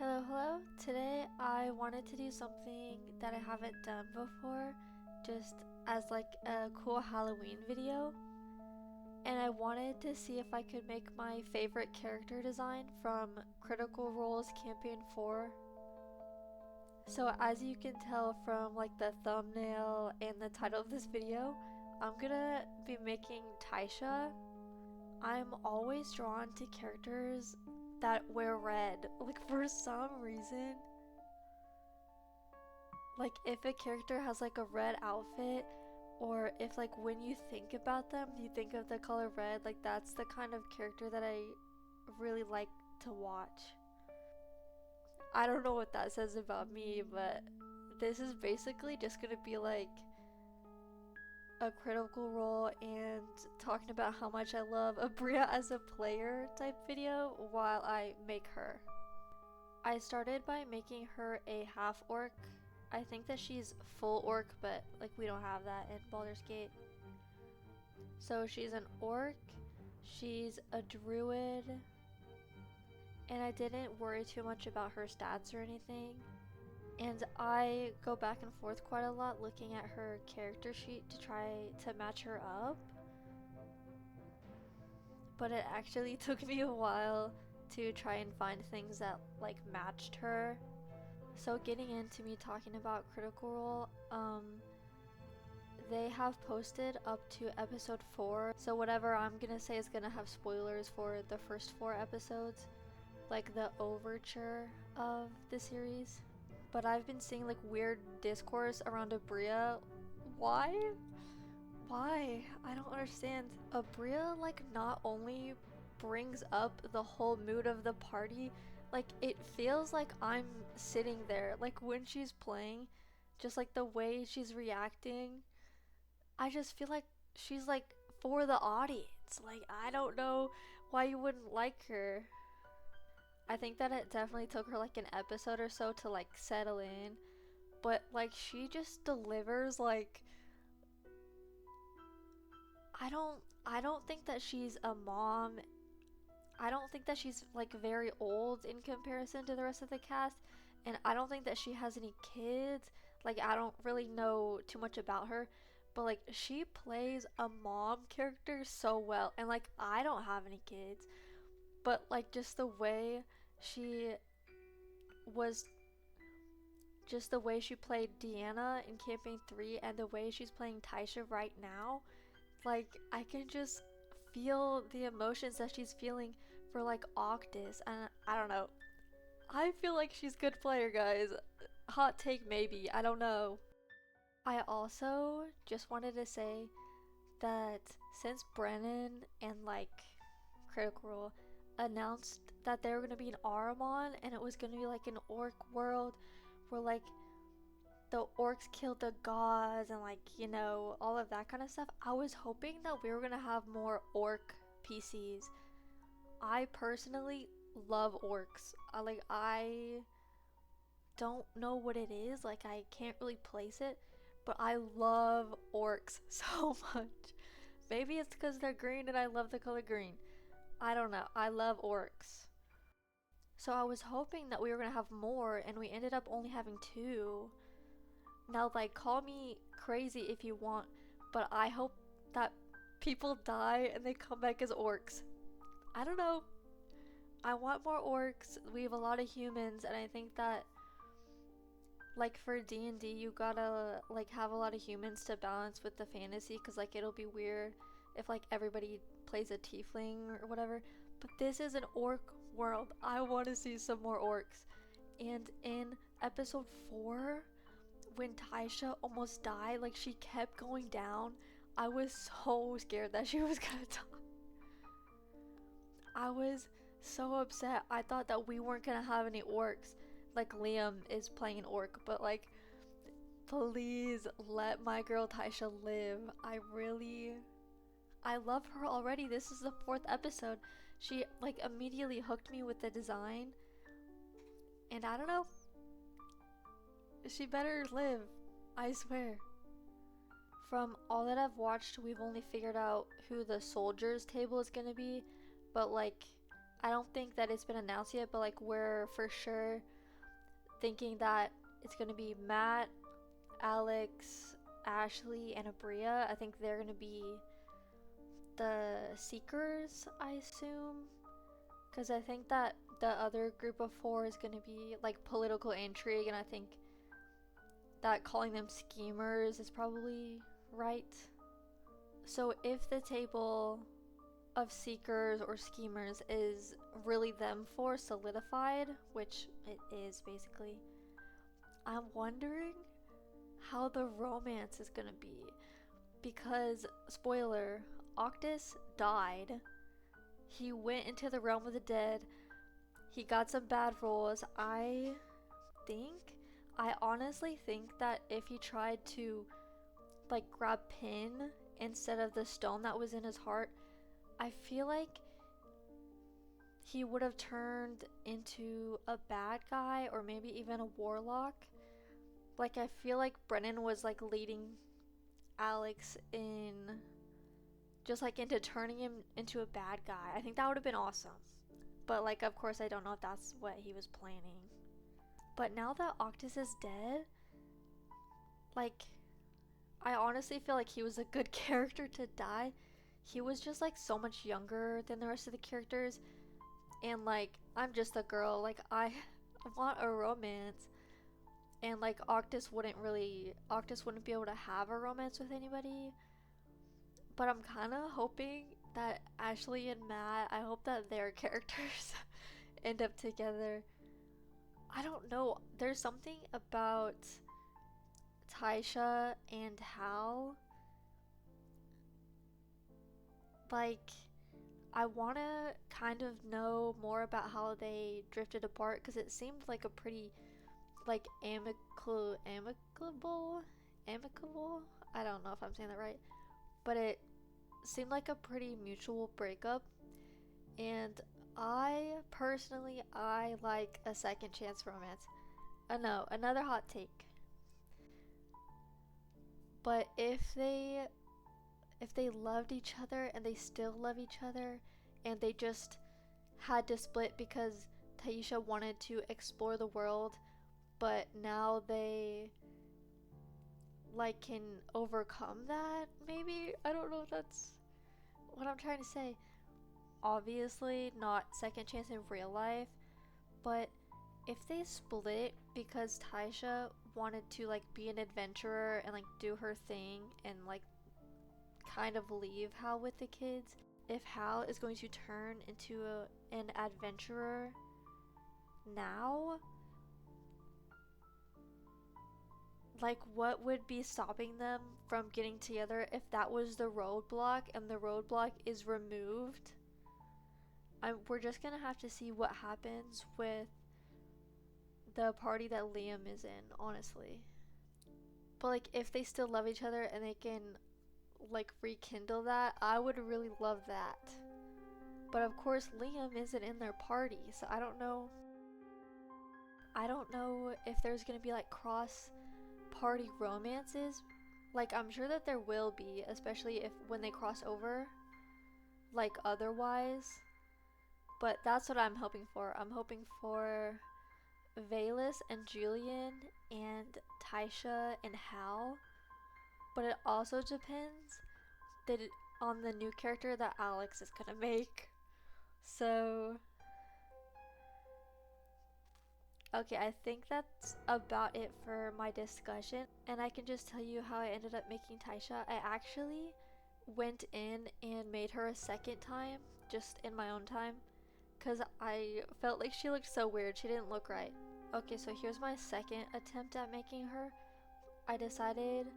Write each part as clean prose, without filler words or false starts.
Hello. Today I wanted to do something that I haven't done before, just as like a cool Halloween video. And I wanted to see if I could make my favorite character design from Critical Role's Campaign 4. So as you can tell from like the thumbnail and the title of this video, I'm gonna be making Taisha. I'm always drawn to characters that wear red. Like for some reason. Like if a character has like a red outfit, or if like when you think about them, you think of the color red, like that's the kind of character that I really like to watch. I don't know what that says about me, but this is basically just gonna be like a Critical Role and talking about how much I love Abria as a player type video while I make her. I started by making her a half orc. I think that she's full orc, but like we don't have that in Baldur's Gate. So she's an orc, she's a druid, and I didn't worry too much about her stats or anything. And I go back and forth quite a lot looking at her character sheet to try to match her up. But it actually took me a while to try and find things that like matched her. So getting into me talking about Critical Role, they have posted up to episode 4. So whatever I'm gonna say is gonna have spoilers for the first 4 episodes, like the overture of the series. But I've been seeing like weird discourse around Abria. Why? Why? I don't understand. Abria like not only brings up the whole mood of the party, like it feels like I'm sitting there. Like when she's playing, just like the way she's reacting, I just feel like she's like for the audience. Like I don't know why you wouldn't like her. I think that it definitely took her like an episode or so to like settle in, but like she just delivers like I don't think that she's a mom. I don't think that she's like very old in comparison to the rest of the cast, and I don't think that she has any kids. Like I don't really know too much about her, but like she plays a mom character so well, and like I don't have any kids, but like just the way she was just the way she played Deanna in Campaign 3 and the way she's playing Taisha right now, like I can just feel the emotions that she's feeling for like Octus, and I don't know. I feel like she's a good player, guys. Hot take maybe, I don't know. I also just wanted to say that since Brennan and like Critical Role announced that they were gonna be in Aramon and it was gonna be like an orc world where like the orcs killed the gods and like all of that kind of stuff, I was hoping that we were gonna have more orc PCs. I personally love orcs. I don't know what it is, like I can't really place it, but I love orcs so much. Maybe it's because they're green and I love the color green. I don't know. I love orcs. So I was hoping that we were gonna have more, and we ended up only having 2. Now, like, call me crazy if you want, but I hope that people die and they come back as orcs. I don't know. I want more orcs. We have a lot of humans, and I think that, like, for D&D, you gotta, like, have a lot of humans to balance with the fantasy, because, like, it'll be weird if, like, everybody plays a tiefling or whatever. But this is an orc world. I want to see some more orcs. And in episode 4, when Taisha almost died, like she kept going down, I was so scared that she was gonna die. I was so upset. I thought that we weren't gonna have any orcs. Like Liam is playing an orc, but like please let my girl Taisha live. I love her already. This is the 4th episode. She like immediately hooked me with the design, and I don't know, she better live, I swear. From all that I've watched, we've only figured out who the soldiers table is gonna be, but like I don't think that it's been announced yet, but like we're for sure thinking that it's gonna be Matt, Alex, Ashley, and Abria. I think they're gonna be the Seekers, I assume, because I think that the other group of four is gonna be like political intrigue, and I think that calling them schemers is probably right. So if the table of seekers or schemers is really them four solidified, which it is basically, I'm wondering how the romance is gonna be. Because, spoiler, Octus died. He went into the realm of the dead. He got some bad rolls. I honestly think that if he tried to like grab Pin instead of the stone that was in his heart, I feel like he would have turned into a bad guy or maybe even a warlock. Like I feel like Brennan was like leading Alex in just like into turning him into a bad guy. I think that would have been awesome. But like of course I don't know if that's what he was planning. But now that Octus is dead, like I honestly feel like he was a good character to die. He was just like so much younger than the rest of the characters, and like I'm just a girl, like I want a romance, and like Octus wouldn't be able to have a romance with anybody. But I'm kind of hoping that Ashley and Matt, I hope that their characters end up together. I don't know, there's something about Taisha and Hal, like I want to kind of know more about how they drifted apart, because it seemed like a pretty like amicable, I don't know if I'm saying that right, but it seemed like a pretty mutual breakup. And I like a second chance romance. No, another hot take. But if they loved each other and they still love each other and they just had to split because Taisha wanted to explore the world, but now they like can overcome that, maybe? I don't know if that's what I'm trying to say. Obviously not second chance in real life, but if they split because Taisha wanted to like be an adventurer and like do her thing and like kind of leave Hal with the kids, if Hal is going to turn into an adventurer now, like what would be stopping them from getting together if that was the roadblock and the roadblock is removed? We're just gonna have to see what happens with the party that Liam is in, honestly. But like if they still love each other and they can like rekindle that, I would really love that. But of course Liam isn't in their party, so I don't know if there's gonna be like cross party romances. Like I'm sure that there will be, especially if when they cross over, like otherwise. But that's what I'm hoping for. I'm hoping for Valus and Julian and Taisha and Hal. But it also depends on the new character that Alex is gonna make. So okay, I think that's about it for my discussion. And I can just tell you how I ended up making Taisha. I actually went in and made her a second time, just in my own time, because I felt like she looked so weird. She didn't look right. Okay, so here's my second attempt at making her. I decided,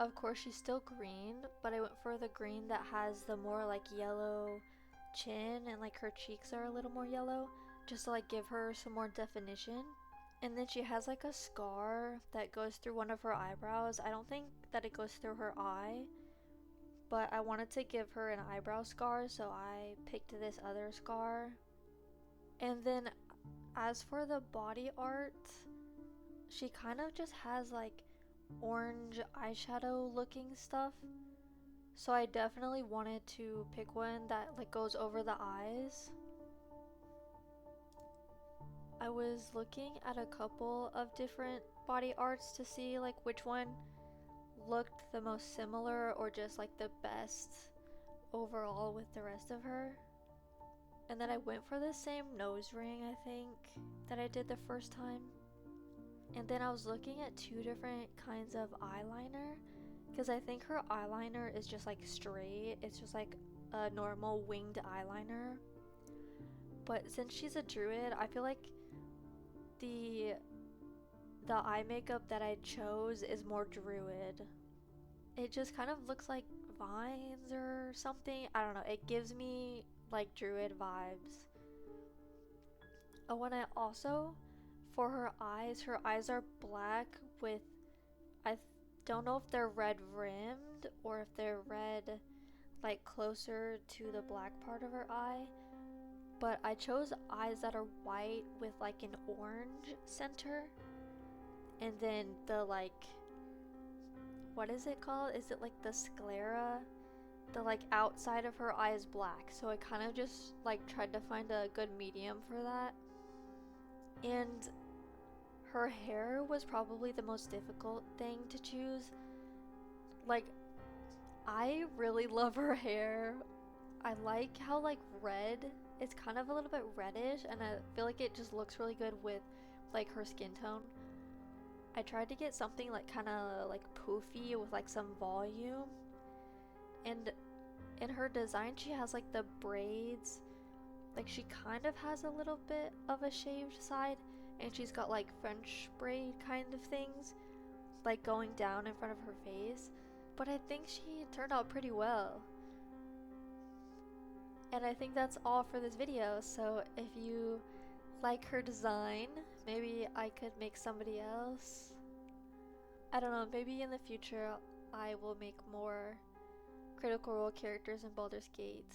of course she's still green, but I went for the green that has the more like yellow chin and like her cheeks are a little more yellow, just to like give her some more definition. And then she has like a scar that goes through one of her eyebrows. I don't think that it goes through her eye, but I wanted to give her an eyebrow scar, so I picked this other scar. And then as for the body art, she kind of just has like orange eyeshadow looking stuff. So I definitely wanted to pick one that like goes over the eyes. I was looking at a couple of different body arts to see like which one looked the most similar or just like the best overall with the rest of her. And then I went for the same nose ring, I think, that I did the first time. And then I was looking at two different kinds of eyeliner because I think her eyeliner is just like straight. It's just like a normal winged eyeliner. But since she's a druid, I feel like the eye makeup that I chose is more druid. It just kind of looks like vines or something. I don't know. It gives me like druid vibes. Oh, and I also, for her eyes are black with, I don't know if they're red rimmed or if they're red like closer to the black part of her eye. But I chose eyes that are white with like an orange center. And then the like, what is it called? Is it like the sclera? The like outside of her eye is black. So I kind of just like tried to find a good medium for that. And her hair was probably the most difficult thing to choose. Like, I really love her hair. I like how like red, it's kind of a little bit reddish, and I feel like it just looks really good with like her skin tone. I tried to get something like kind of like poofy with like some volume. And in her design she has like the braids, like she kind of has a little bit of a shaved side, and she's got like French braid kind of things like going down in front of her face. But I think she turned out pretty well. And I think that's all for this video. So if you like her design, maybe I could make somebody else. I don't know, maybe in the future I will make more Critical Role characters in Baldur's Gate.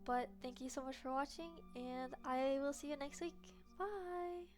But thank you so much for watching, and I will see you next week. Bye!